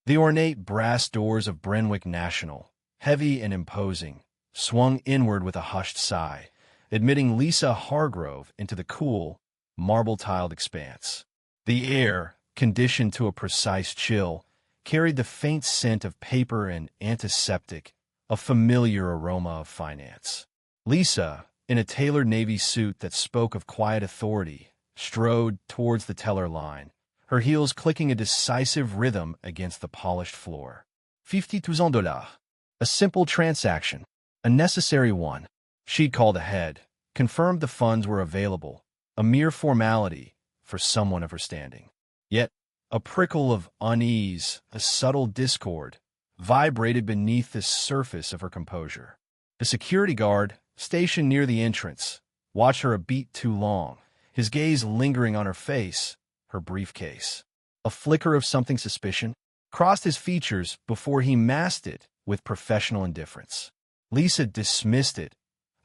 The ornate brass doors of Brentwick National, heavy and imposing, swung inward with a hushed sigh, admitting Lisa Hargrove into the cool, marble-tiled expanse. The air, conditioned to a precise chill, carried the faint scent of paper and antiseptic, a familiar aroma of finance. Lisa, in a tailored navy suit that spoke of quiet authority, strode towards the teller line, her heels clicking a decisive rhythm against the polished floor. $50,000. A simple transaction, a necessary one. She'd called ahead, confirmed the funds were available, a mere formality for someone of her standing. Yet, a prickle of unease, a subtle discord, vibrated beneath the surface of her composure. The security guard, stationed near the entrance, watched her a beat too long, his gaze lingering on her face, her briefcase. A flicker of something suspicion crossed his features before he masked it with professional indifference. Lisa dismissed it,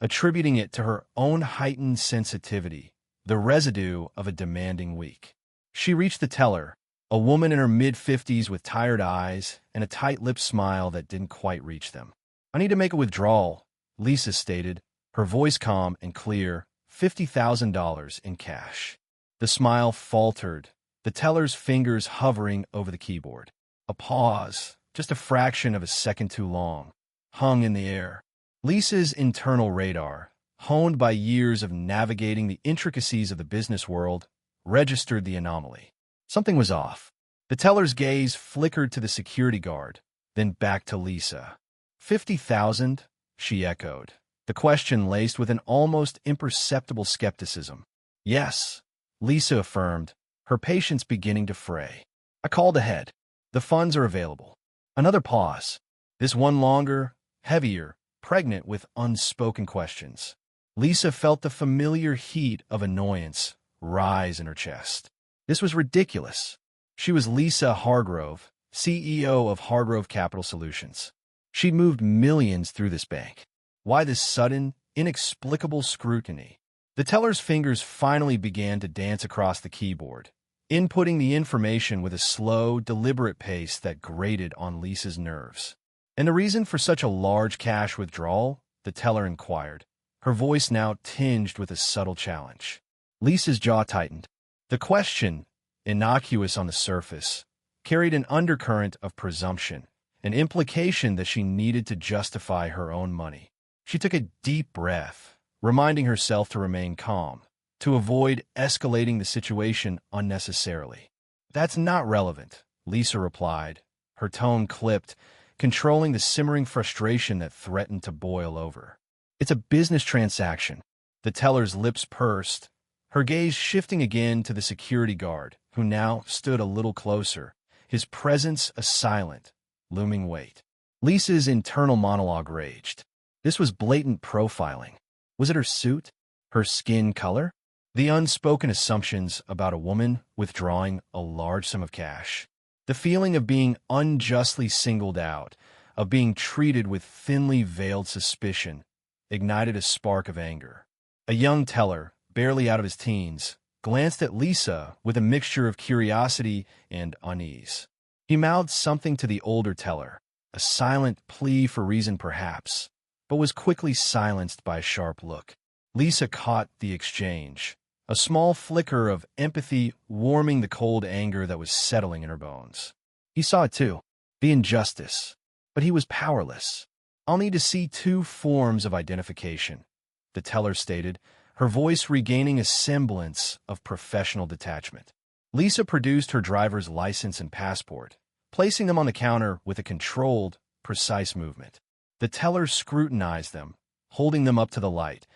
attributing it to her own heightened sensitivity, the residue of a demanding week. She reached the teller, a woman in her mid-50s with tired eyes and a tight-lipped smile that didn't quite reach them. "I need to make a withdrawal," Lisa stated, her voice calm and clear, $50,000 in cash. The smile faltered, the teller's fingers hovering over the keyboard. A pause, just a fraction of a second too long, hung in the air. Lisa's internal radar, honed by years of navigating the intricacies of the business world, registered the anomaly. Something was off. The teller's gaze flickered to the security guard, then back to Lisa. 50,000? She echoed, the question laced with an almost imperceptible skepticism. Yes, Lisa affirmed, her patience beginning to fray. I called ahead. The funds are available. Another pause. This one longer, heavier, pregnant with unspoken questions. Lisa felt the familiar heat of annoyance rise in her chest. This was ridiculous. She was Lisa Hargrove, CEO of Hargrove Capital Solutions. She'd moved millions through this bank. Why this sudden, inexplicable scrutiny? The teller's fingers finally began to dance across the keyboard, inputting the information with a slow, deliberate pace that grated on Lisa's nerves. "And the reason for such a large cash withdrawal?" the teller inquired, her voice now tinged with a subtle challenge. Lisa's jaw tightened. The question, innocuous on the surface, carried an undercurrent of presumption, an implication that she needed to justify her own money. She took a deep breath, reminding herself to remain calm, to avoid escalating the situation unnecessarily. "That's not relevant," Lisa replied, her tone clipped, controlling the simmering frustration that threatened to boil over. "It's a business transaction." The teller's lips pursed, her gaze shifting again to the security guard, who now stood a little closer, his presence a silent, looming weight. Lisa's internal monologue raged. This was blatant profiling. Was it her suit? Her skin color? The unspoken assumptions about a woman withdrawing a large sum of cash. The feeling of being unjustly singled out, of being treated with thinly veiled suspicion, ignited a spark of anger. A young teller, barely out of his teens, glanced at Lisa with a mixture of curiosity and unease. He mouthed something to the older teller, a silent plea for reason perhaps, but was quickly silenced by a sharp look. Lisa caught the exchange, a small flicker of empathy warming the cold anger that was settling in her bones. He saw it too, the injustice, but he was powerless. "I'll need to see 2 forms of identification," the teller stated, her voice regaining a semblance of professional detachment. Lisa produced her driver's license and passport, placing them on the counter with a controlled, precise movement. The teller scrutinized them, holding them up to the light,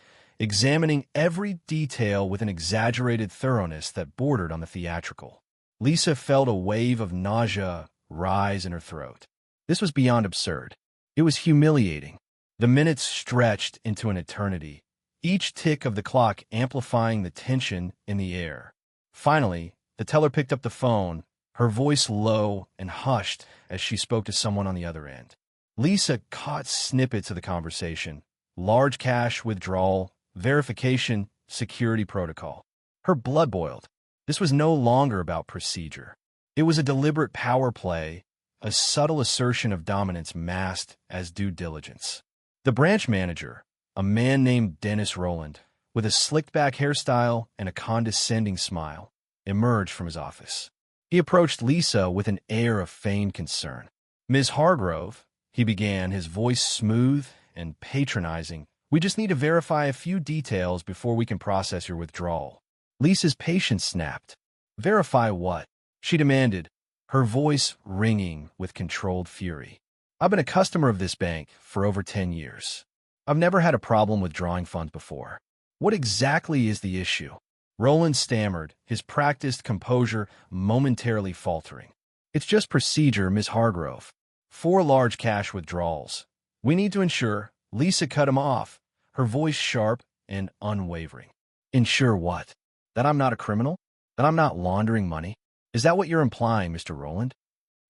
examining every detail with an exaggerated thoroughness that bordered on the theatrical. Lisa felt a wave of nausea rise in her throat. This was beyond absurd. It was humiliating. The minutes stretched into an eternity, each tick of the clock amplifying the tension in the air. Finally, the teller picked up the phone, her voice low and hushed as she spoke to someone on the other end. Lisa caught snippets of the conversation: large cash withdrawal, verification, security protocol. Her blood boiled. This was no longer about procedure. It was a deliberate power play, a subtle assertion of dominance masked as due diligence. The branch manager, a man named Dennis Rowland, with a slicked-back hairstyle and a condescending smile, emerged from his office. He approached Lisa with an air of feigned concern. "Ms. Hargrove," he began, his voice smooth and patronizing, "we just need to verify a few details before we can process your withdrawal." Lisa's patience snapped. "Verify what?" she demanded, her voice ringing with controlled fury. "I've been a customer of this bank for over 10 years. I've never had a problem withdrawing funds before. What exactly is the issue?" Roland stammered, his practiced composure momentarily faltering. "It's just procedure, Miss Hargrove. 4 large cash withdrawals. We need to ensure—" Lisa cut him off, her voice sharp and unwavering. "Ensure what? That I'm not a criminal? That I'm not laundering money? Is that what you're implying, Mr. Roland?"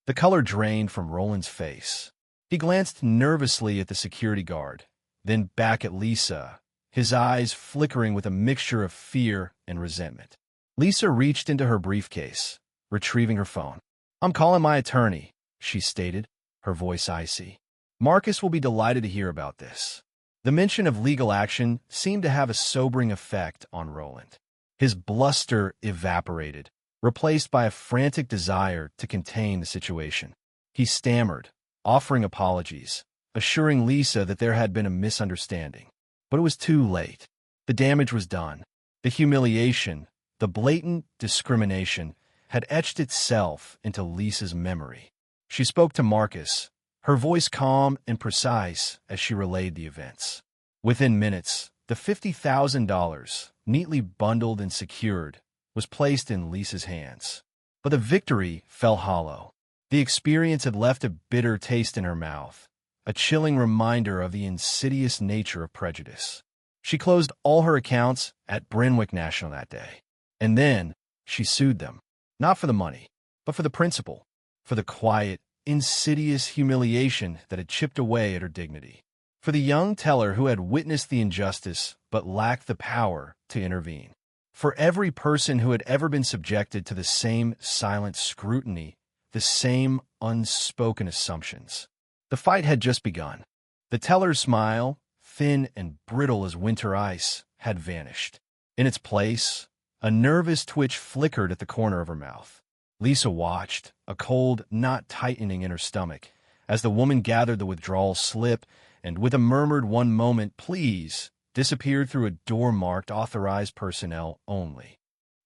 The color drained from Roland's face. He glanced nervously at the security guard, then back at Lisa, his eyes flickering with a mixture of fear and resentment. Lisa reached into her briefcase, retrieving her phone. "I'm calling my attorney," she stated, her voice icy. "Marcus will be delighted to hear about this." The mention of legal action seemed to have a sobering effect on Roland. His bluster evaporated, replaced by a frantic desire to contain the situation. He stammered, offering apologies, assuring Lisa that there had been a misunderstanding. But it was too late. The damage was done. The humiliation, the blatant discrimination, had etched itself into Lisa's memory. She spoke to Marcus, her voice calm and precise as she relayed the events. Within minutes, the $50,000, neatly bundled and secured, was placed in Lisa's hands. But the victory fell hollow. The experience had left a bitter taste in her mouth, a chilling reminder of the insidious nature of prejudice. She closed all her accounts at Brynwick National that day. And then she sued them, not for the money, but for the principle, for the quiet, insidious humiliation that had chipped away at her dignity, for the young teller who had witnessed the injustice but lacked the power to intervene, for every person who had ever been subjected to the same silent scrutiny, the same unspoken assumptions. The fight had just begun. The teller's smile, thin and brittle as winter ice, had vanished. In its place, a nervous twitch flickered at the corner of her mouth. Lisa watched, a cold knot tightening in her stomach, as the woman gathered the withdrawal slip and, with a murmured "one moment, please," disappeared through a door marked "Authorized Personnel Only."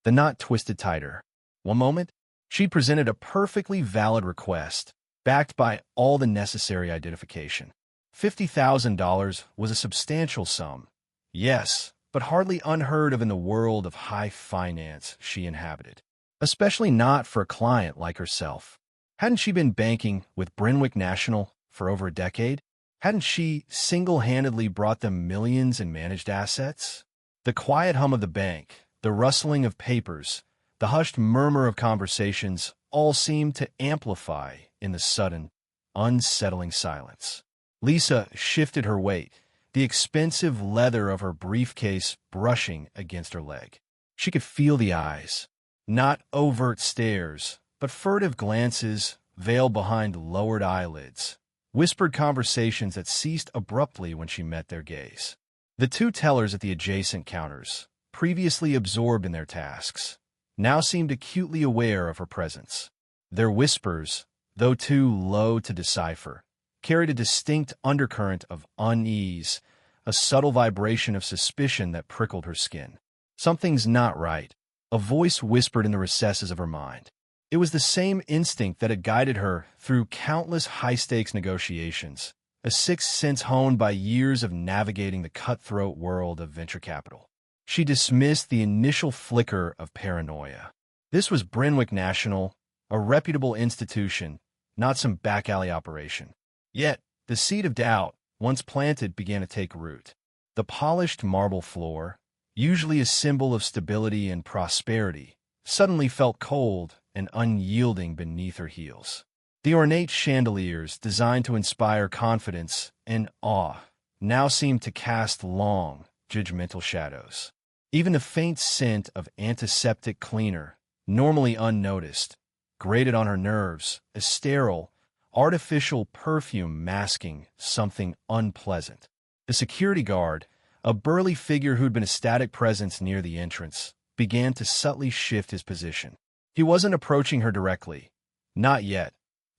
The knot twisted tighter. One moment, she presented a perfectly valid request, backed by all the necessary identification. $50,000 was a substantial sum, yes, but hardly unheard of in the world of high finance she inhabited, especially not for a client like herself. Hadn't she been banking with Brynwick National for over a decade? Hadn't she single-handedly brought them millions in managed assets? The quiet hum of the bank, the rustling of papers, the hushed murmur of conversations all seemed to amplify in the sudden, unsettling silence. Lisa shifted her weight, the expensive leather of her briefcase brushing against her leg. She could feel the eyes, not overt stares, but furtive glances veiled behind lowered eyelids, whispered conversations that ceased abruptly when she met their gaze. The two tellers at the adjacent counters, previously absorbed in their tasks, now seemed acutely aware of her presence. Their whispers, though too low to decipher, carried a distinct undercurrent of unease, a subtle vibration of suspicion that prickled her skin. "Something's not right," a voice whispered in the recesses of her mind. It was the same instinct that had guided her through countless high-stakes negotiations, a sixth sense honed by years of navigating the cutthroat world of venture capital. She dismissed the initial flicker of paranoia. This was Brynwick National, a reputable institution, not some back-alley operation. Yet, the seed of doubt, once planted, began to take root. The polished marble floor, usually a symbol of stability and prosperity, suddenly felt cold and unyielding beneath her heels. The ornate chandeliers, designed to inspire confidence and awe, now seemed to cast long, judgmental shadows. Even the faint scent of antiseptic cleaner, normally unnoticed, grated on her nerves, a sterile, artificial perfume masking something unpleasant. The security guard, a burly figure who'd been a static presence near the entrance, began to subtly shift his position. He wasn't approaching her directly. Not yet.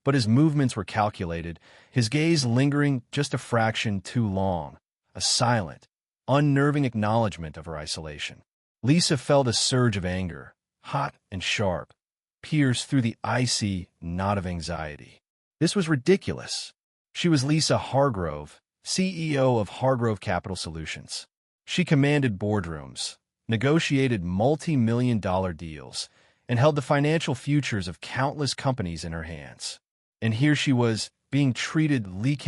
But his movements were calculated, his gaze lingering just a fraction too long, a silent, unnerving acknowledgement of her isolation. Lisa felt a surge of anger, hot and sharp, pierce through the icy knot of anxiety. This was ridiculous. She was Lisa Hargrove, CEO of Hargrove Capital Solutions. She commanded boardrooms, negotiated multi-million-dollar deals, and held the financial futures of countless companies in her hands. And here she was, being treated like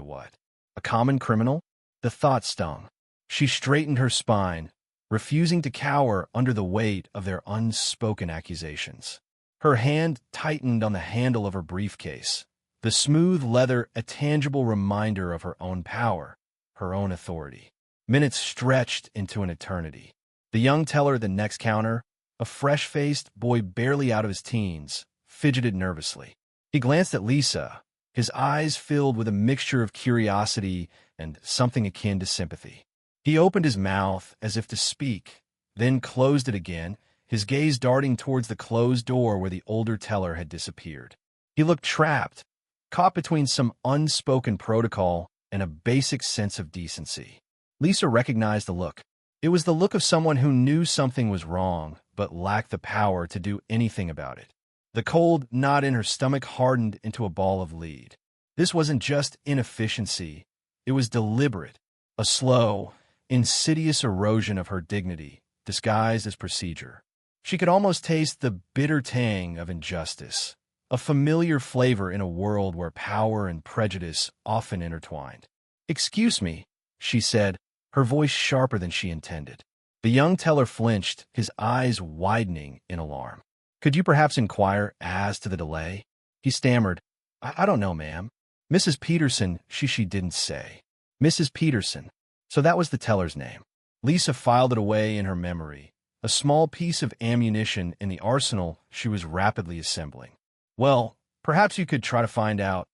what? A common criminal? The thought stung. She straightened her spine, refusing to cower under the weight of their unspoken accusations. Her hand tightened on the handle of her briefcase, the smooth leather a tangible reminder of her own power, her own authority. Minutes stretched into an eternity. The young teller at the next counter, a fresh-faced boy barely out of his teens, fidgeted nervously. He glanced at Lisa, his eyes filled with a mixture of curiosity and something akin to sympathy. He opened his mouth as if to speak, then closed it again, his gaze darting towards the closed door where the older teller had disappeared. He looked trapped, caught between some unspoken protocol and a basic sense of decency. Lisa recognized the look. It was the look of someone who knew something was wrong, but lacked the power to do anything about it. The cold knot in her stomach hardened into a ball of lead. This wasn't just inefficiency. It was deliberate, a slow, insidious erosion of her dignity, disguised as procedure. She could almost taste the bitter tang of injustice, a familiar flavor in a world where power and prejudice often intertwined. "Excuse me," she said, her voice sharper than she intended. The young teller flinched, his eyes widening in alarm. "Could you perhaps inquire as to the delay?" He stammered, I don't know, ma'am. Mrs. Peterson, she didn't say. Mrs. Peterson. So that was the teller's name. Lisa filed it away in her memory, a small piece of ammunition in the arsenal she was rapidly assembling. "Well, perhaps you could try to find out,"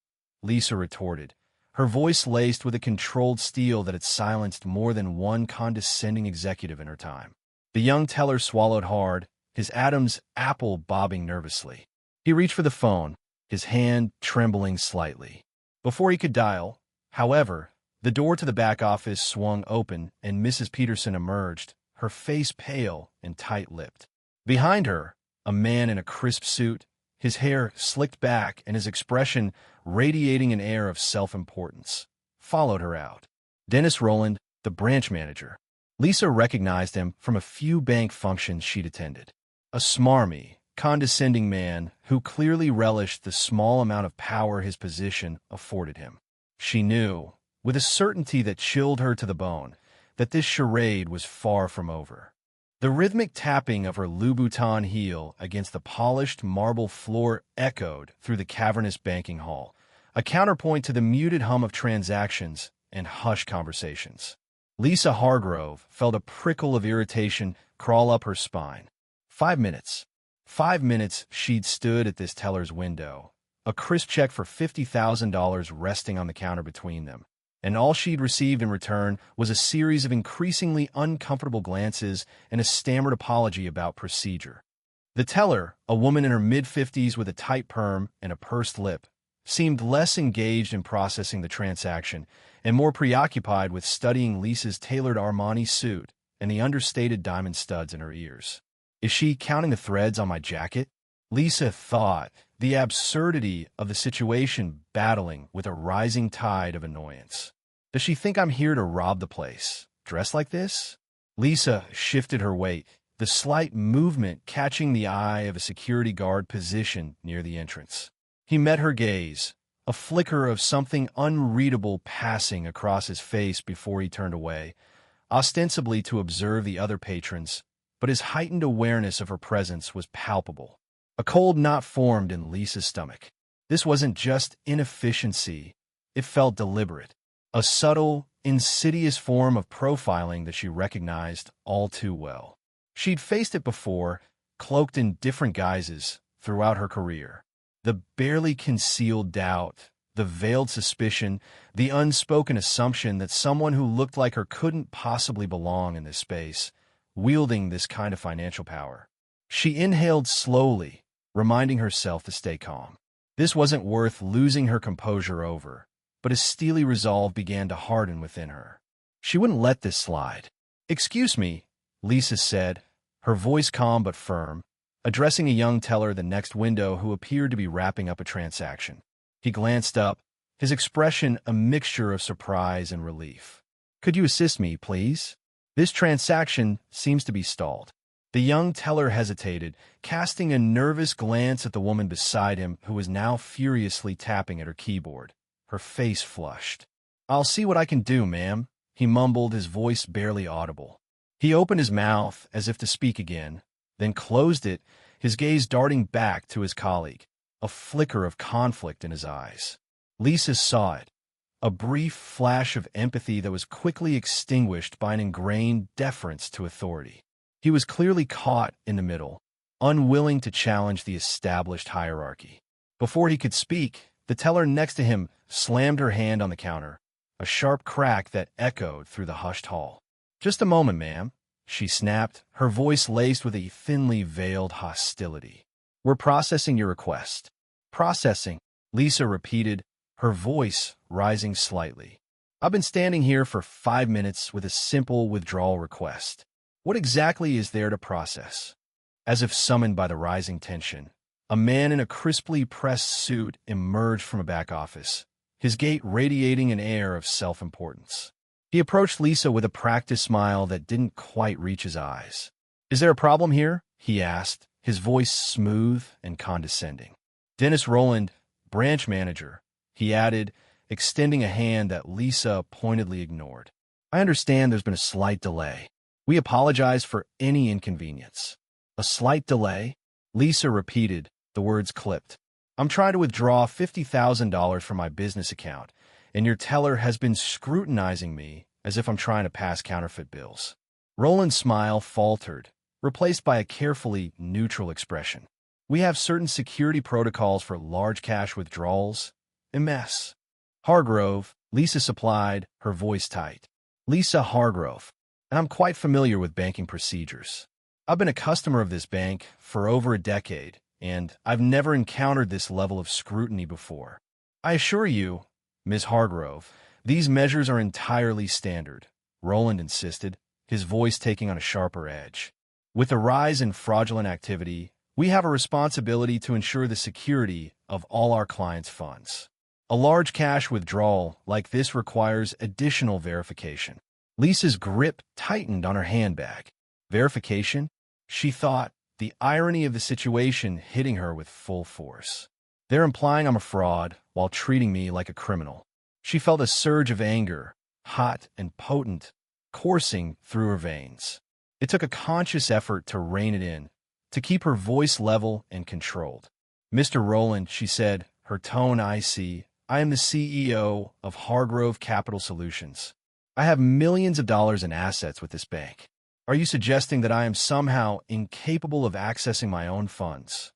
Lisa retorted, her voice laced with a controlled steel that had silenced more than one condescending executive in her time. The young teller swallowed hard, his Adam's apple bobbing nervously. He reached for the phone, his hand trembling slightly. Before he could dial, however, the door to the back office swung open and Mrs. Peterson emerged, her face pale and tight-lipped. Behind her, a man in a crisp suit, his hair slicked back and his expression radiating an air of self-importance, followed her out. Dennis Rowland, the branch manager. Lisa recognized him from a few bank functions she'd attended. A smarmy, condescending man who clearly relished the small amount of power his position afforded him. She knew, with a certainty that chilled her to the bone, that this charade was far from over. The rhythmic tapping of her Louboutin heel against the polished marble floor echoed through the cavernous banking hall, a counterpoint to the muted hum of transactions and hushed conversations. Lisa Hargrove felt a prickle of irritation crawl up her spine. 5 minutes. 5 minutes she'd stood at this teller's window, a crisp check for $50,000 resting on the counter between them, and all she'd received in return was a series of increasingly uncomfortable glances and a stammered apology about procedure. The teller, a woman in her mid-50s with a tight perm and a pursed lip, seemed less engaged in processing the transaction and more preoccupied with studying Lisa's tailored Armani suit and the understated diamond studs in her ears. "Is she counting the threads on my jacket?" Lisa thought, the absurdity of the situation battling with a rising tide of annoyance. "Does she think I'm here to rob the place, dressed like this?" Lisa shifted her weight, the slight movement catching the eye of a security guard positioned near the entrance. He met her gaze, a flicker of something unreadable passing across his face before he turned away, ostensibly to observe the other patrons, but his heightened awareness of her presence was palpable. A cold knot formed in Lisa's stomach. This wasn't just inefficiency, it felt deliberate, a subtle, insidious form of profiling that she recognized all too well. She'd faced it before, cloaked in different guises, throughout her career. The barely concealed doubt, the veiled suspicion, the unspoken assumption that someone who looked like her couldn't possibly belong in this space, wielding this kind of financial power. She inhaled slowly, reminding herself to stay calm. This wasn't worth losing her composure over, but a steely resolve began to harden within her. She wouldn't let this slide. "Excuse me," Lisa said, her voice calm but firm, addressing a young teller at the next window who appeared to be wrapping up a transaction. He glanced up, his expression a mixture of surprise and relief. "Could you assist me, please? This transaction seems to be stalled." The young teller hesitated, casting a nervous glance at the woman beside him who was now furiously tapping at her keyboard. Her face flushed. "I'll see what I can do, ma'am," he mumbled, his voice barely audible. He opened his mouth as if to speak again, then closed it, his gaze darting back to his colleague, a flicker of conflict in his eyes. Lisa saw it, a brief flash of empathy that was quickly extinguished by an ingrained deference to authority. He was clearly caught in the middle, unwilling to challenge the established hierarchy. Before he could speak, the teller next to him slammed her hand on the counter, a sharp crack that echoed through the hushed hall. "Just a moment, ma'am," she snapped, her voice laced with a thinly veiled hostility. "We're processing your request." "Processing," Lisa repeated, her voice rising slightly. "I've been standing here for 5 minutes with a simple withdrawal request. What exactly is there to process?" As if summoned by the rising tension, a man in a crisply pressed suit emerged from a back office, his gait radiating an air of self-importance. He approached Lisa with a practiced smile that didn't quite reach his eyes. "Is there a problem here?" he asked, his voice smooth and condescending. "Dennis Rowland, branch manager," he added, extending a hand that Lisa pointedly ignored. "I understand there's been a slight delay. We apologize for any inconvenience." "A slight delay?" Lisa repeated, the words clipped. "I'm trying to withdraw $50,000 from my business account, and your teller has been scrutinizing me as if I'm trying to pass counterfeit bills." Roland's smile faltered, replaced by a carefully neutral expression. "We have certain security protocols for large cash withdrawals. MS. Hargrove," Lisa supplied, her voice tight. "Lisa Hargrove. And I'm quite familiar with banking procedures. I've been a customer of this bank for over a decade, and I've never encountered this level of scrutiny before. I assure you, Ms. Hargrove, these measures are entirely standard," Roland insisted, his voice taking on a sharper edge. "With the rise in fraudulent activity, we have a responsibility to ensure the security of all our clients' funds. A large cash withdrawal like this requires additional verification." Lisa's grip tightened on her handbag. Verification? She thought, the irony of the situation hitting her with full force. They're implying I'm a fraud while treating me like a criminal. She felt a surge of anger, hot and potent, coursing through her veins. It took a conscious effort to rein it in, to keep her voice level and controlled. "Mr. Rowland," she said, her tone icy, "I am the CEO of Hargrove Capital Solutions. I have millions of dollars in assets with this bank. Are you suggesting that I am somehow incapable of accessing my own funds?"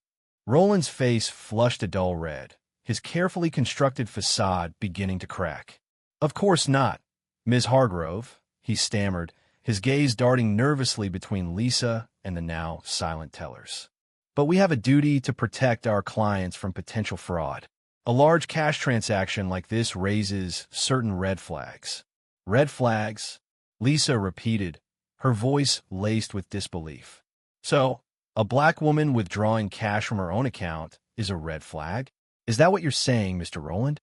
Roland's face flushed a dull red, his carefully constructed facade beginning to crack. "Of course not, Ms. Hargrove," he stammered, his gaze darting nervously between Lisa and the now silent tellers. "But we have a duty to protect our clients from potential fraud. A large cash transaction like this raises certain red flags." "Red flags?" Lisa repeated, her voice laced with disbelief. "So, a black woman withdrawing cash from her own account is a red flag? Is that what you're saying, Mr. Rowland?"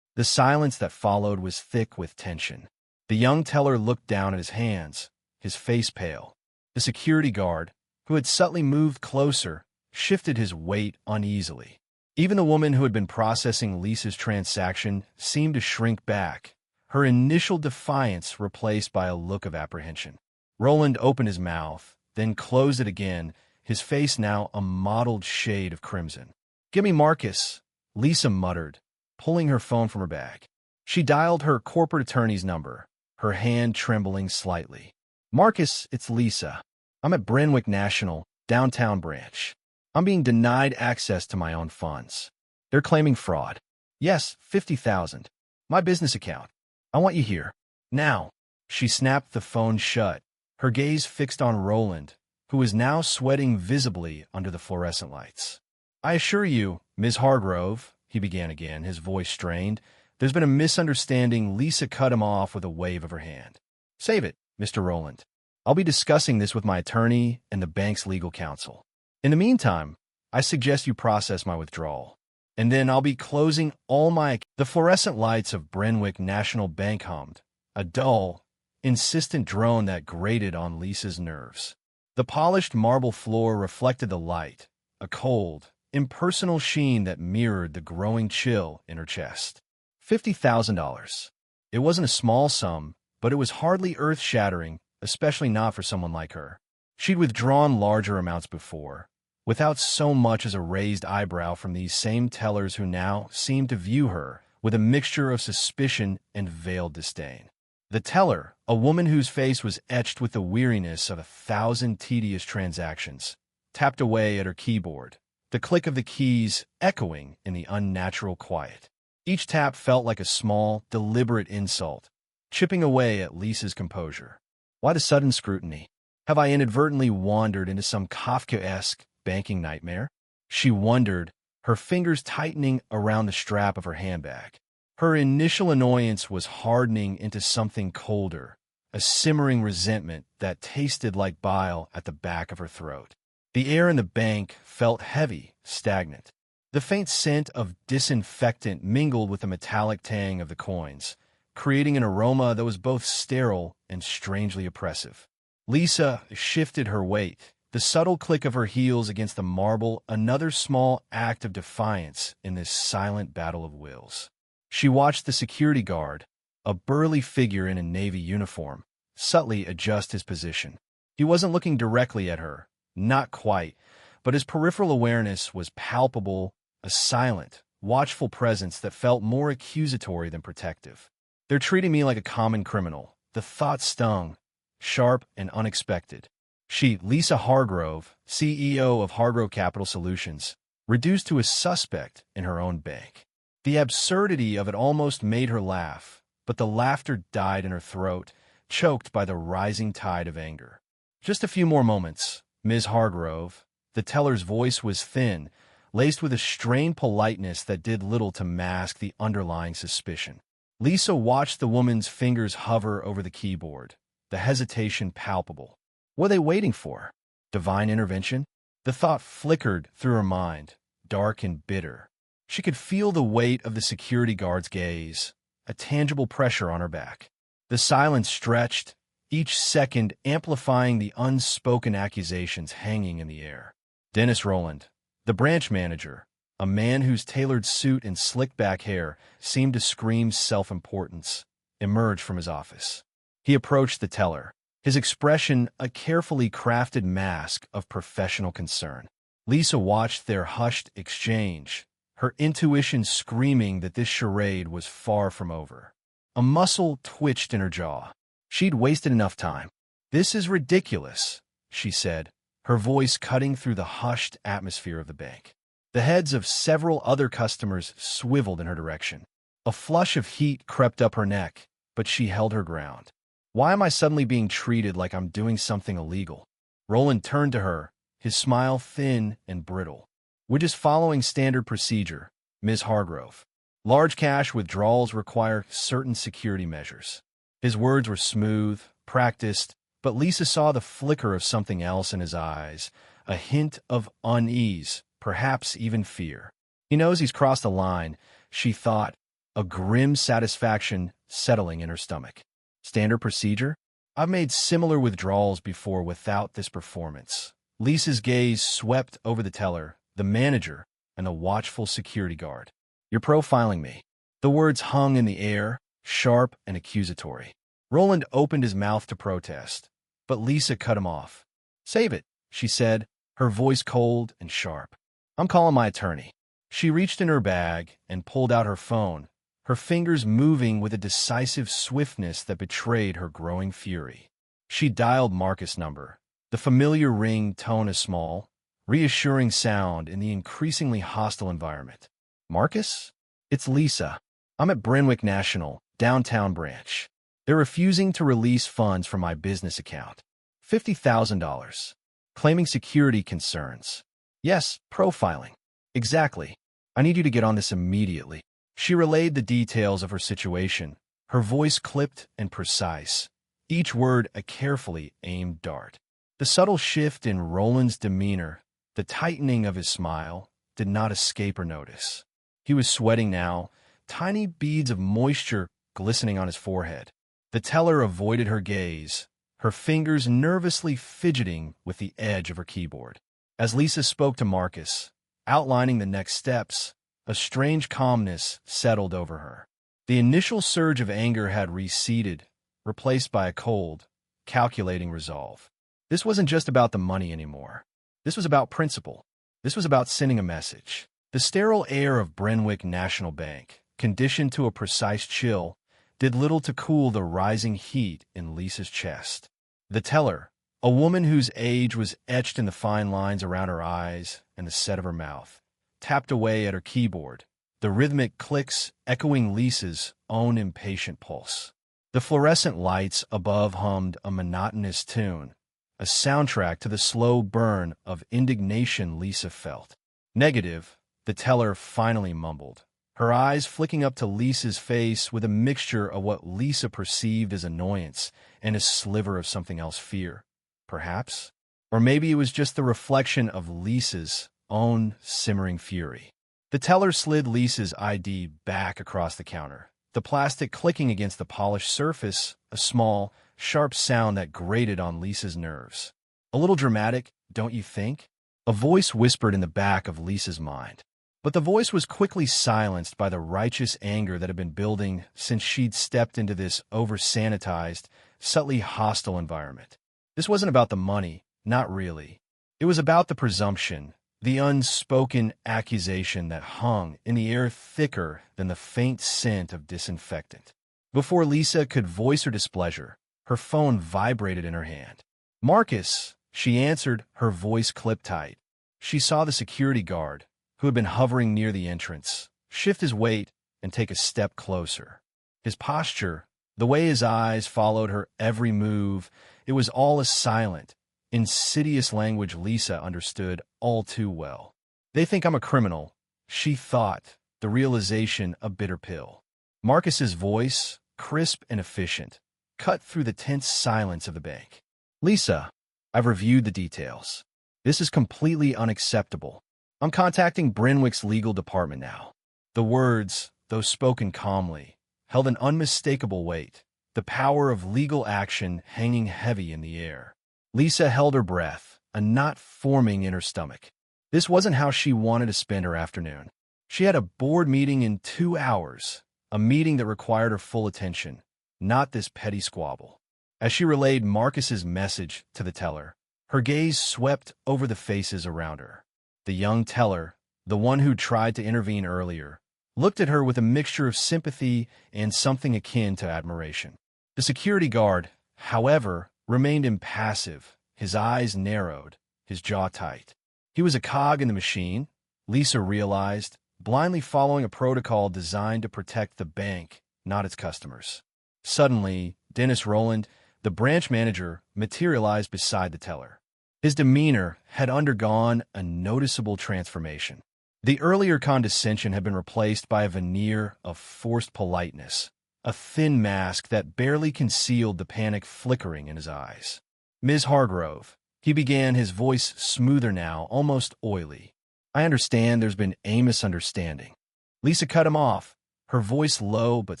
The silence that followed was thick with tension. The young teller looked down at his hands, his face pale. The security guard, who had subtly moved closer, shifted his weight uneasily. Even the woman who had been processing Lisa's transaction seemed to shrink back, her initial defiance replaced by a look of apprehension. Roland opened his mouth, then closed it again, his face now a mottled shade of crimson. "Give me Marcus," Lisa muttered, pulling her phone from her bag. She dialed her corporate attorney's number, her hand trembling slightly. "Marcus, it's Lisa. I'm at Brynwick National, downtown branch. I'm being denied access to my own funds. They're claiming fraud. Yes, 50,000. My business account. I want you here. Now. She snapped the phone shut, her gaze fixed on Roland, who was now sweating visibly under the fluorescent lights. I assure you, Ms. Hargrove, he began again, his voice strained. There's been a misunderstanding. Lisa cut him off with a wave of her hand. Save it, Mr. Roland. I'll be discussing this with my attorney and the bank's legal counsel. In the meantime, I suggest you process my withdrawal. And then I'll be closing all my... The fluorescent lights of Brentwick National Bank hummed, a dull, insistent drone that grated on Lisa's nerves. The polished marble floor reflected the light, a cold, impersonal sheen that mirrored the growing chill in her chest. $50,000. It wasn't a small sum, but it was hardly earth-shattering, especially not for someone like her. She'd withdrawn larger amounts before, without so much as a raised eyebrow from these same tellers who now seemed to view her with a mixture of suspicion and veiled disdain. The teller, a woman whose face was etched with the weariness of 1,000 tedious transactions, tapped away at her keyboard, the click of the keys echoing in the unnatural quiet. Each tap felt like a small, deliberate insult, chipping away at Lisa's composure. Why the sudden scrutiny? Have I inadvertently wandered into some Kafkaesque banking nightmare? She wondered, her fingers tightening around the strap of her handbag. Her initial annoyance was hardening into something colder, a simmering resentment that tasted like bile at the back of her throat. The air in the bank felt heavy, stagnant. The faint scent of disinfectant mingled with the metallic tang of the coins, creating an aroma that was both sterile and strangely oppressive. Lisa shifted her weight, the subtle click of her heels against the marble, another small act of defiance in this silent battle of wills. She watched the security guard, a burly figure in a navy uniform, subtly adjust his position. He wasn't looking directly at her, not quite, but his peripheral awareness was palpable, a silent, watchful presence that felt more accusatory than protective. They're treating me like a common criminal. The thought stung, sharp and unexpected. She, Lisa Hargrove, CEO of Hargrove Capital Solutions, reduced to a suspect in her own bank. The absurdity of it almost made her laugh, but the laughter died in her throat, choked by the rising tide of anger. Just a few more moments, Ms. Hargrove. The teller's voice was thin, laced with a strained politeness that did little to mask the underlying suspicion. Lisa watched the woman's fingers hover over the keyboard, the hesitation palpable. What are they waiting for? Divine intervention? The thought flickered through her mind, dark and bitter. She could feel the weight of the security guard's gaze, a tangible pressure on her back. The silence stretched, each second amplifying the unspoken accusations hanging in the air. Dennis Roland, the branch manager, a man whose tailored suit and slicked-back hair seemed to scream self-importance, emerged from his office. He approached the teller, his expression a carefully crafted mask of professional concern. Lisa watched their hushed exchange, her intuition screaming that this charade was far from over. A muscle twitched in her jaw. She'd wasted enough time. This is ridiculous, she said, her voice cutting through the hushed atmosphere of the bank. The heads of several other customers swiveled in her direction. A flush of heat crept up her neck, but she held her ground. Why am I suddenly being treated like I'm doing something illegal? Roland turned to her, his smile thin and brittle. We're just following standard procedure, Ms. Hargrove. Large cash withdrawals require certain security measures. His words were smooth, practiced, but Lisa saw the flicker of something else in his eyes, a hint of unease, perhaps even fear. He knows he's crossed a line, she thought, a grim satisfaction settling in her stomach. Standard procedure? I've made similar withdrawals before without this performance. Lisa's gaze swept over the teller, the manager, and the watchful security guard. You're profiling me. The words hung in the air, sharp and accusatory. Roland opened his mouth to protest, but Lisa cut him off. Save it, she said, her voice cold and sharp. I'm calling my attorney. She reached in her bag and pulled out her phone, her fingers moving with a decisive swiftness that betrayed her growing fury. She dialed Marcus' number, the familiar ring tone a small, reassuring sound in the increasingly hostile environment. Marcus? It's Lisa. I'm at Brynwick National, downtown branch. They're refusing to release funds from my business account. $50,000. Claiming security concerns. Yes, profiling. Exactly. I need you to get on this immediately. She relayed the details of her situation, her voice clipped and precise, each word a carefully aimed dart. The subtle shift in Roland's demeanor, the tightening of his smile, did not escape her notice. He was sweating now, tiny beads of moisture glistening on his forehead. The teller avoided her gaze, her fingers nervously fidgeting with the edge of her keyboard. As Lisa spoke to Marcus, outlining the next steps, a strange calmness settled over her. The initial surge of anger had receded, replaced by a cold, calculating resolve. This wasn't just about the money anymore. This was about principle. This was about sending a message. The sterile air of Brynwick National Bank, conditioned to a precise chill, did little to cool the rising heat in Lisa's chest. The teller, a woman whose age was etched in the fine lines around her eyes and the set of her mouth, tapped away at her keyboard, the rhythmic clicks echoing Lisa's own impatient pulse. The fluorescent lights above hummed a monotonous tune, a soundtrack to the slow burn of indignation Lisa felt. Negative, the teller finally mumbled, her eyes flicking up to Lisa's face with a mixture of what Lisa perceived as annoyance and a sliver of something else, fear, perhaps? Or maybe it was just the reflection of Lisa's own simmering fury. The teller slid Lisa's ID back across the counter, the plastic clicking against the polished surface, a small, sharp sound that grated on Lisa's nerves. A little dramatic, don't you think? A voice whispered in the back of Lisa's mind. But the voice was quickly silenced by the righteous anger that had been building since she'd stepped into this over-sanitized, subtly hostile environment. This wasn't about the money, not really. It was about the presumption, the unspoken accusation that hung in the air thicker than the faint scent of disinfectant. Before Lisa could voice her displeasure, her phone vibrated in her hand. "Marcus," she answered, her voice clipped tight. She saw the security guard, who had been hovering near the entrance, shift his weight and take a step closer. His posture, the way his eyes followed her every move, it was all a silent, insidious language Lisa understood all too well. "They think I'm a criminal," she thought, the realization a bitter pill. Marcus's voice, crisp and efficient, cut through the tense silence of the bank. "Lisa, I've reviewed the details. This is completely unacceptable. I'm contacting Brynwick's legal department now." The words, though spoken calmly, held an unmistakable weight, the power of legal action hanging heavy in the air. Lisa held her breath, a knot forming in her stomach. This wasn't how she wanted to spend her afternoon. She had a board meeting in 2 hours, a meeting that required her full attention, not this petty squabble. As she relayed Marcus's message to the teller, her gaze swept over the faces around her. The young teller, the one who tried to intervene earlier, looked at her with a mixture of sympathy and something akin to admiration. The security guard, however, remained impassive, his eyes narrowed, his jaw tight. He was a cog in the machine, Lisa realized, blindly following a protocol designed to protect the bank, not its customers. Suddenly, Dennis Roland, the branch manager, materialized beside the teller. His demeanor had undergone a noticeable transformation. The earlier condescension had been replaced by a veneer of forced politeness, a thin mask that barely concealed the panic flickering in his eyes. "Ms. Hargrove," he began, his voice smoother now, almost oily. "I understand there's been a misunderstanding." Lisa cut him off, her voice low but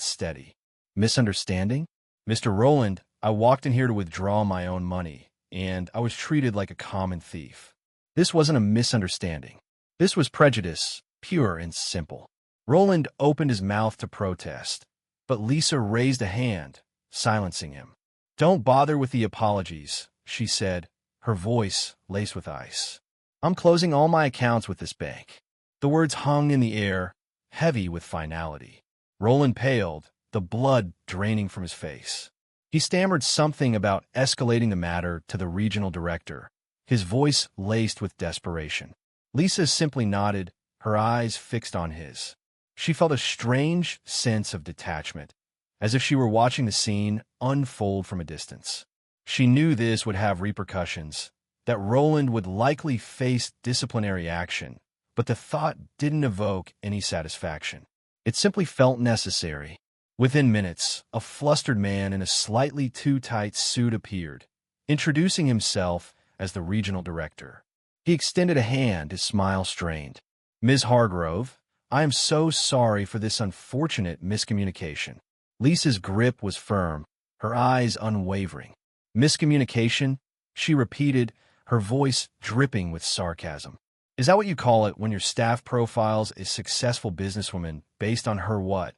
steady. "Misunderstanding? Mr. Roland, I walked in here to withdraw my own money, and I was treated like a common thief. This wasn't a misunderstanding. This was prejudice, pure and simple." Roland opened his mouth to protest, but Lisa raised a hand, silencing him. "Don't bother with the apologies," she said, her voice laced with ice. "I'm closing all my accounts with this bank." The words hung in the air, heavy with finality. Roland paled, the blood draining from his face. He stammered something about escalating the matter to the regional director, his voice laced with desperation. Lisa simply nodded, her eyes fixed on his. She felt a strange sense of detachment, as if she were watching the scene unfold from a distance. She knew this would have repercussions, that Roland would likely face disciplinary action, but the thought didn't evoke any satisfaction. It simply felt necessary. Within minutes, a flustered man in a slightly too tight suit appeared, introducing himself as the regional director. He extended a hand, his smile strained. "Ms. Hargrove, I am so sorry for this unfortunate miscommunication." Lisa's grip was firm, her eyes unwavering. "Miscommunication?" she repeated, her voice dripping with sarcasm. "Is that what you call it when your staff profiles a successful businesswoman based on her what?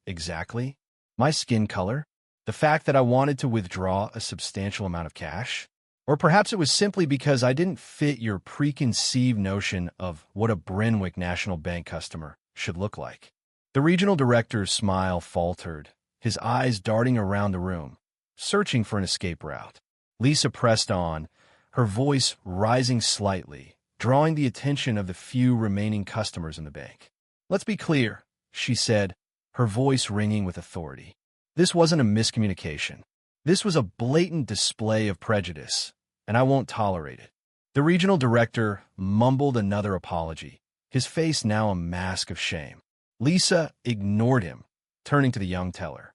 Exactly? My skin color? The fact that I wanted to withdraw a substantial amount of cash? Or perhaps it was simply because I didn't fit your preconceived notion of what a Brynwick National Bank customer should look like." The regional director's smile faltered, his eyes darting around the room, searching for an escape route. Lisa pressed on, her voice rising slightly, drawing the attention of the few remaining customers in the bank. "Let's be clear," she said, her voice ringing with authority. "This wasn't a miscommunication. This was a blatant display of prejudice, and I won't tolerate it." The regional director mumbled another apology, his face now a mask of shame. Lisa ignored him, turning to the young teller.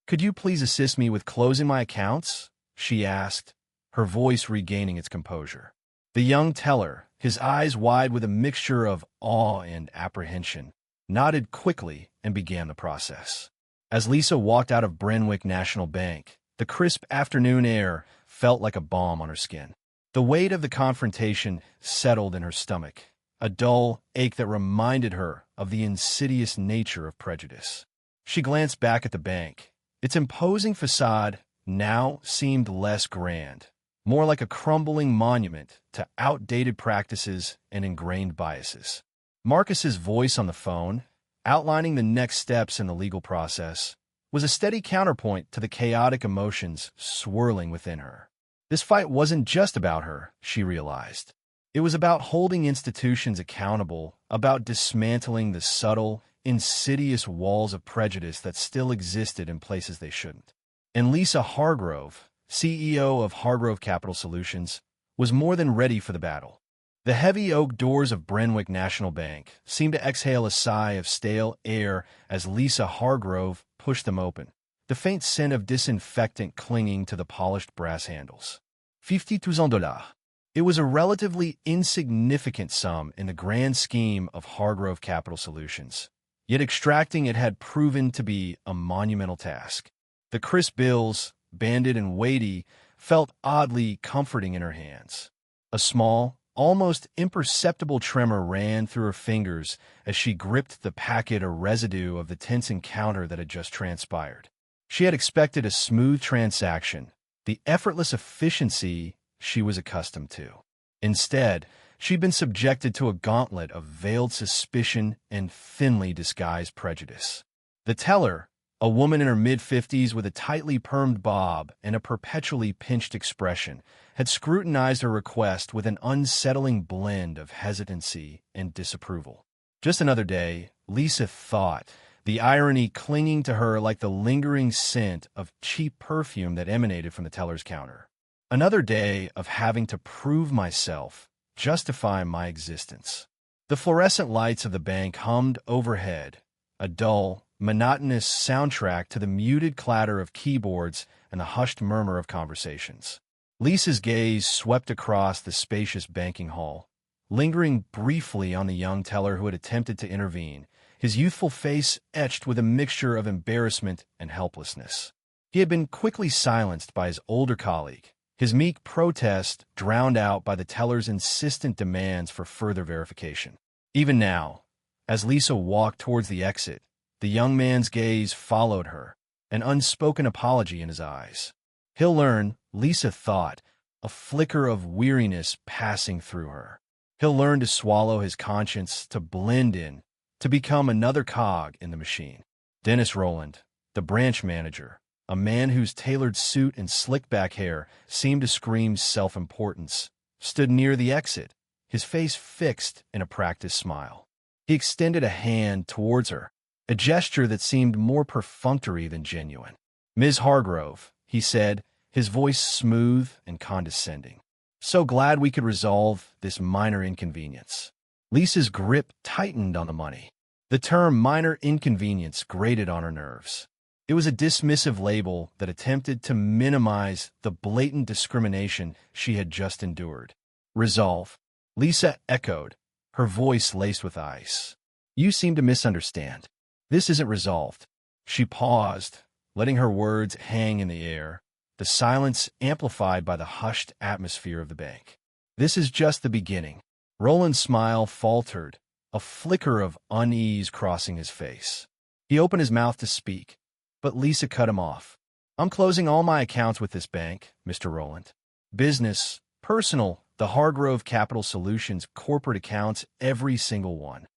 "Could you please assist me with closing my accounts?" she asked, her voice regaining its composure. The young teller, his eyes wide with a mixture of awe and apprehension, nodded quickly and began the process. As Lisa walked out of Brynwick National Bank, the crisp afternoon air felt like a balm on her skin. The weight of the confrontation settled in her stomach, a dull ache that reminded her of the insidious nature of prejudice. She glanced back at the bank. Its imposing facade now seemed less grand, more like a crumbling monument to outdated practices and ingrained biases. Marcus's voice on the phone, outlining the next steps in the legal process, was a steady counterpoint to the chaotic emotions swirling within her. This fight wasn't just about her, she realized. It was about holding institutions accountable, about dismantling the subtle, insidious walls of prejudice that still existed in places they shouldn't. And Lisa Hargrove, CEO of Hargrove Capital Solutions, was more than ready for the battle. The heavy oak doors of Brynwick National Bank seemed to exhale a sigh of stale air as Lisa Hargrove pushed them open, the faint scent of disinfectant clinging to the polished brass handles. $50,000. It was a relatively insignificant sum in the grand scheme of Hargrove Capital Solutions, yet extracting it had proven to be a monumental task. The crisp bills, banded and weighty, felt oddly comforting in her hands. A small, almost imperceptible tremor ran through her fingers as she gripped the packet, a residue of the tense encounter that had just transpired. She had expected a smooth transaction, the effortless efficiency she was accustomed to. Instead, she'd been subjected to a gauntlet of veiled suspicion and thinly disguised prejudice. The teller, a woman in her mid-50s with a tightly permed bob and a perpetually pinched expression, had scrutinized her request with an unsettling blend of hesitancy and disapproval. Just another day, Lisa thought, the irony clinging to her like the lingering scent of cheap perfume that emanated from the teller's counter. Another day of having to prove myself, justify my existence. The fluorescent lights of the bank hummed overhead, a dull, monotonous soundtrack to the muted clatter of keyboards and the hushed murmur of conversations. Lisa's gaze swept across the spacious banking hall, lingering briefly on the young teller who had attempted to intervene, his youthful face etched with a mixture of embarrassment and helplessness. He had been quickly silenced by his older colleague, his meek protest drowned out by the teller's insistent demands for further verification. Even now, as Lisa walked towards the exit, the young man's gaze followed her, an unspoken apology in his eyes. He'll learn, Lisa thought, a flicker of weariness passing through her. He'll learn to swallow his conscience, to blend in, to become another cog in the machine. Dennis Roland, the branch manager, a man whose tailored suit and slicked-back hair seemed to scream self-importance, stood near the exit, his face fixed in a practiced smile. He extended a hand towards her, a gesture that seemed more perfunctory than genuine. "Ms. Hargrove," he said, his voice smooth and condescending. "So glad we could resolve this minor inconvenience." Lisa's grip tightened on the money. The term minor inconvenience grated on her nerves. It was a dismissive label that attempted to minimize the blatant discrimination she had just endured. "Resolve," Lisa echoed, her voice laced with ice. "You seem to misunderstand. This isn't resolved." She paused, letting her words hang in the air, the silence amplified by the hushed atmosphere of the bank. "This is just the beginning." Roland's smile faltered, a flicker of unease crossing his face. He opened his mouth to speak, but Lisa cut him off. "I'm closing all my accounts with this bank, Mr. Roland. Business, personal, the Hargrove Capital Solutions corporate accounts, every single one."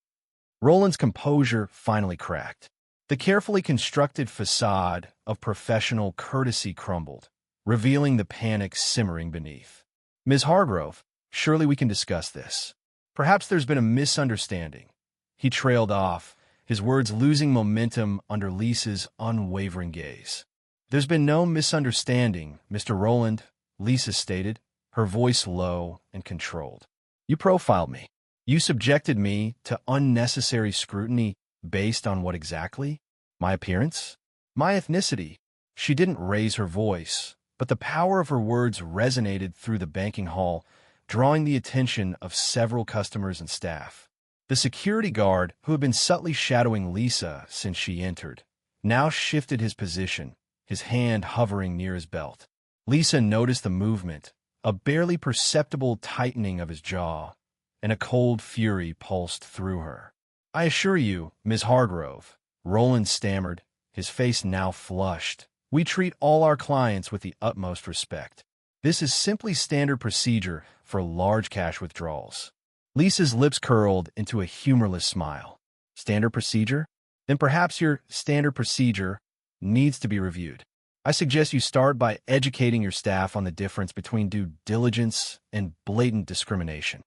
Roland's composure finally cracked. The carefully constructed facade of professional courtesy crumbled, revealing the panic simmering beneath. "Ms. Hargrove, surely we can discuss this. Perhaps there's been a misunderstanding." He trailed off, his words losing momentum under Lisa's unwavering gaze. "There's been no misunderstanding, Mr. Roland," Lisa stated, her voice low and controlled. "You profiled me. You subjected me to unnecessary scrutiny based on what exactly? My appearance? My ethnicity?" She didn't raise her voice, but the power of her words resonated through the banking hall, drawing the attention of several customers and staff. The security guard, who had been subtly shadowing Lisa since she entered, now shifted his position, his hand hovering near his belt. Lisa noticed the movement, a barely perceptible tightening of his jaw, and a cold fury pulsed through her. "I assure you, Ms. Hargrove," Roland stammered, his face now flushed, "we treat all our clients with the utmost respect. This is simply standard procedure for large cash withdrawals." Lisa's lips curled into a humorless smile. "Standard procedure? Then perhaps your standard procedure needs to be reviewed. I suggest you start by educating your staff on the difference between due diligence and blatant discrimination."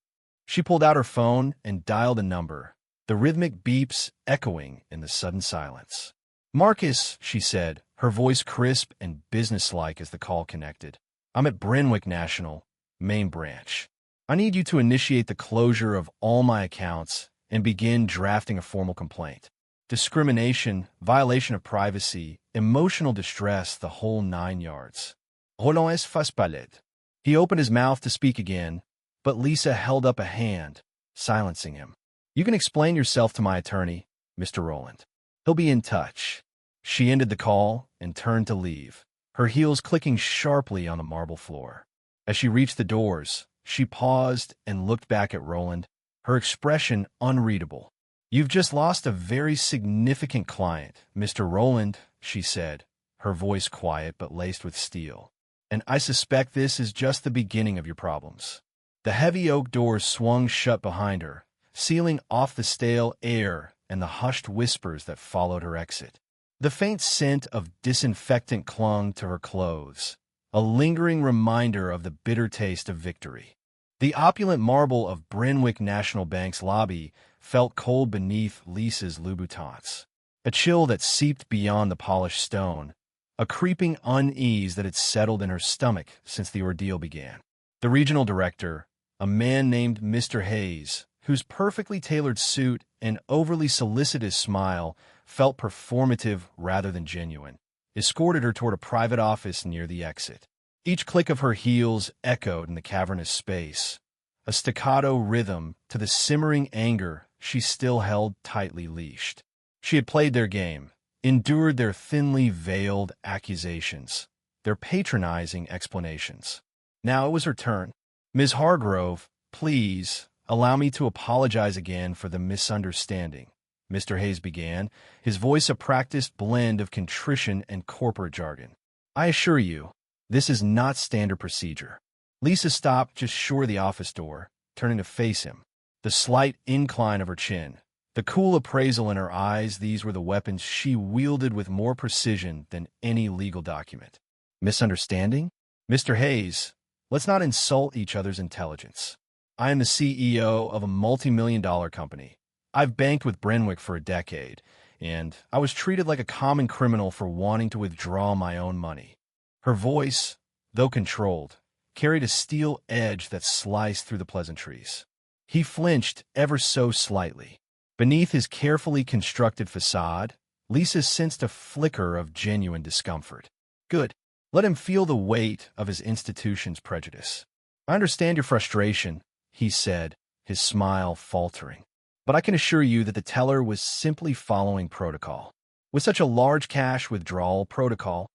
She pulled out her phone and dialed a number, the rhythmic beeps echoing in the sudden silence. "Marcus," she said, her voice crisp and businesslike as the call connected. "I'm at Brynwick National, main branch. I need you to initiate the closure of all my accounts and begin drafting a formal complaint. Discrimination, violation of privacy, emotional distress, the whole 9 yards." Roland fas palette. He opened his mouth to speak again, but Lisa held up a hand, silencing him. "You can explain yourself to my attorney, Mr. Roland. He'll be in touch." She ended the call and turned to leave, her heels clicking sharply on the marble floor. As she reached the doors, she paused and looked back at Roland, her expression unreadable. "You've just lost a very significant client, Mr. Roland," she said, her voice quiet but laced with steel. "And I suspect this is just the beginning of your problems." The heavy oak doors swung shut behind her, sealing off the stale air and the hushed whispers that followed her exit. The faint scent of disinfectant clung to her clothes, a lingering reminder of the bitter taste of victory. The opulent marble of Brynwick National Bank's lobby felt cold beneath Lisa's Louboutins, a chill that seeped beyond the polished stone, a creeping unease that had settled in her stomach since the ordeal began. The regional director, a man named Mr. Hayes, whose perfectly tailored suit and overly solicitous smile felt performative rather than genuine, escorted her toward a private office near the exit. Each click of her heels echoed in the cavernous space, a staccato rhythm to the simmering anger she still held tightly leashed. She had played their game, endured their thinly veiled accusations, their patronizing explanations. Now it was her turn. "Ms. Hargrove, please allow me to apologize again for the misunderstanding," Mr. Hayes began, his voice a practiced blend of contrition and corporate jargon. "I assure you, this is not standard procedure." Lisa stopped just short of the office door, turning to face him. The slight incline of her chin, the cool appraisal in her eyes, these were the weapons she wielded with more precision than any legal document. "Misunderstanding? Mr. Hayes, let's not insult each other's intelligence. I am the CEO of a multi-million-dollar company. I've banked with Brenwick for a decade, and I was treated like a common criminal for wanting to withdraw my own money. Her voice, though controlled, carried a steel edge that sliced through the pleasantries. He flinched ever so slightly. Beneath his carefully constructed facade, Lisa sensed a flicker of genuine discomfort. Good. Let him feel the weight of his institution's prejudice. I understand your frustration, he said, his smile faltering. But I can assure you that the teller was simply following protocol. With such a large cash withdrawal protocol,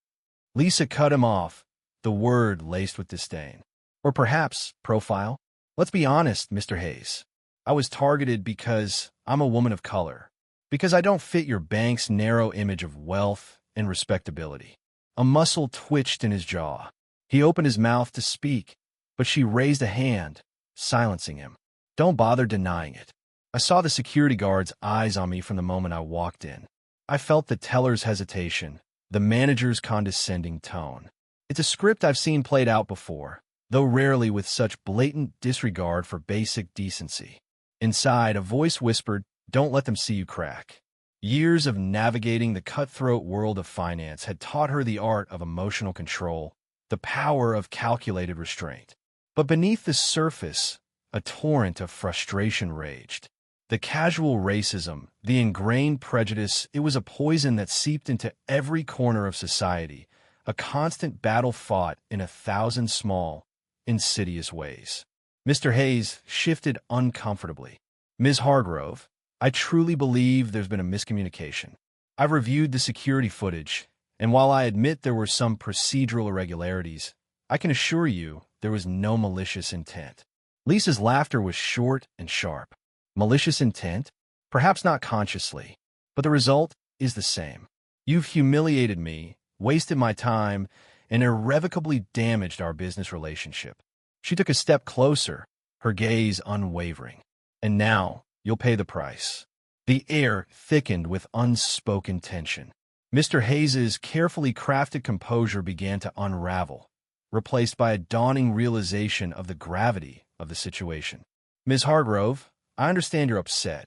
Lisa cut him off, the word laced with disdain. Or perhaps profile? Let's be honest, Mr. Hayes. I was targeted because I'm a woman of color, because I don't fit your bank's narrow image of wealth and respectability. A muscle twitched in his jaw. He opened his mouth to speak, but she raised a hand, silencing him. Don't bother denying it. I saw the security guard's eyes on me from the moment I walked in. I felt the teller's hesitation, the manager's condescending tone. It's a script I've seen played out before, though rarely with such blatant disregard for basic decency. Inside, a voice whispered, "Don't let them see you crack." Years of navigating the cutthroat world of finance had taught her the art of emotional control, the power of calculated restraint. But beneath the surface, a torrent of frustration raged. The casual racism, the ingrained prejudice, it was a poison that seeped into every corner of society, a constant battle fought in 1,000 small, insidious ways. Mr. Hayes shifted uncomfortably. Ms. Hargrove, I truly believe there's been a miscommunication. I've reviewed the security footage, and while I admit there were some procedural irregularities, I can assure you there was no malicious intent. Lisa's laughter was short and sharp. Malicious intent? Perhaps not consciously, but the result is the same. You've humiliated me, wasted my time, and irrevocably damaged our business relationship. She took a step closer, her gaze unwavering. And now, you'll pay the price. The air thickened with unspoken tension. Mr. Hayes's carefully crafted composure began to unravel, replaced by a dawning realization of the gravity of the situation. Ms. Hargrove, I understand you're upset,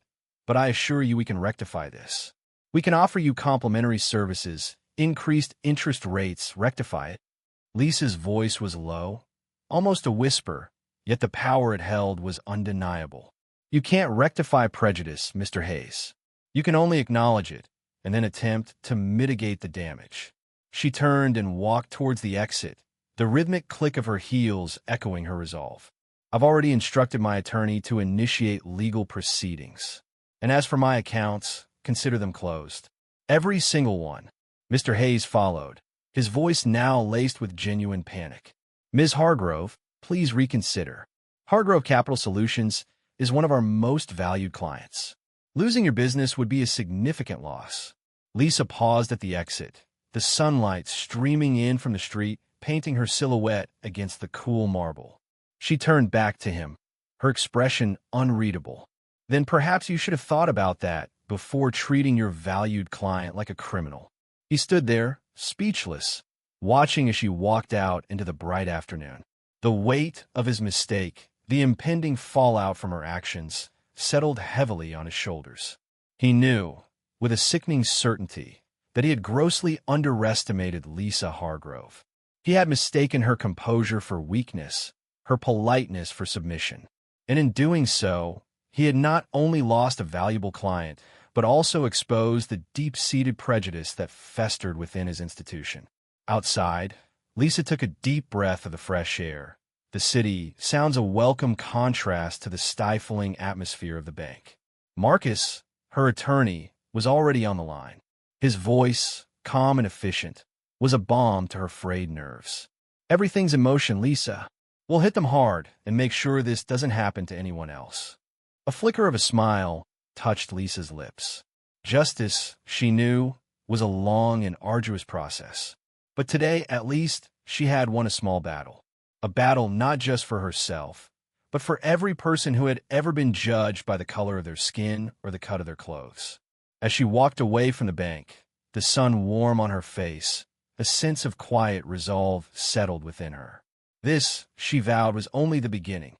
but I assure you we can rectify this. We can offer you complimentary services, increased interest rates, rectify it. Lisa's voice was low, almost a whisper, yet the power it held was undeniable. You can't rectify prejudice, Mr. Hayes. You can only acknowledge it, and then attempt to mitigate the damage. She turned and walked towards the exit, the rhythmic click of her heels echoing her resolve. I've already instructed my attorney to initiate legal proceedings. And as for my accounts, consider them closed. Every single one. Mr. Hayes followed, his voice now laced with genuine panic. Ms. Hargrove, please reconsider. Hargrove Capital Solutions is one of our most valued clients. Losing your business would be a significant loss. Lisa paused at the exit, the sunlight streaming in from the street, painting her silhouette against the cool marble. She turned back to him, her expression unreadable. Then perhaps you should have thought about that before treating your valued client like a criminal. He stood there, speechless, watching as she walked out into the bright afternoon. The weight of his mistake, the impending fallout from her actions, settled heavily on his shoulders. He knew, with a sickening certainty, that he had grossly underestimated Lisa Hargrove. He had mistaken her composure for weakness, her politeness for submission. And in doing so, he had not only lost a valuable client, but also exposed the deep-seated prejudice that festered within his institution. Outside, Lisa took a deep breath of the fresh air. The city sounds a welcome contrast to the stifling atmosphere of the bank. Marcus, her attorney, was already on the line. His voice, calm and efficient, was a balm to her frayed nerves. Everything's in motion, Lisa. We'll hit them hard and make sure this doesn't happen to anyone else. A flicker of a smile touched Lisa's lips. Justice, she knew, was a long and arduous process. But today, at least, she had won a small battle. A battle not just for herself, but for every person who had ever been judged by the color of their skin or the cut of their clothes. As she walked away from the bank, the sun warm on her face, a sense of quiet resolve settled within her. This, she vowed, was only the beginning.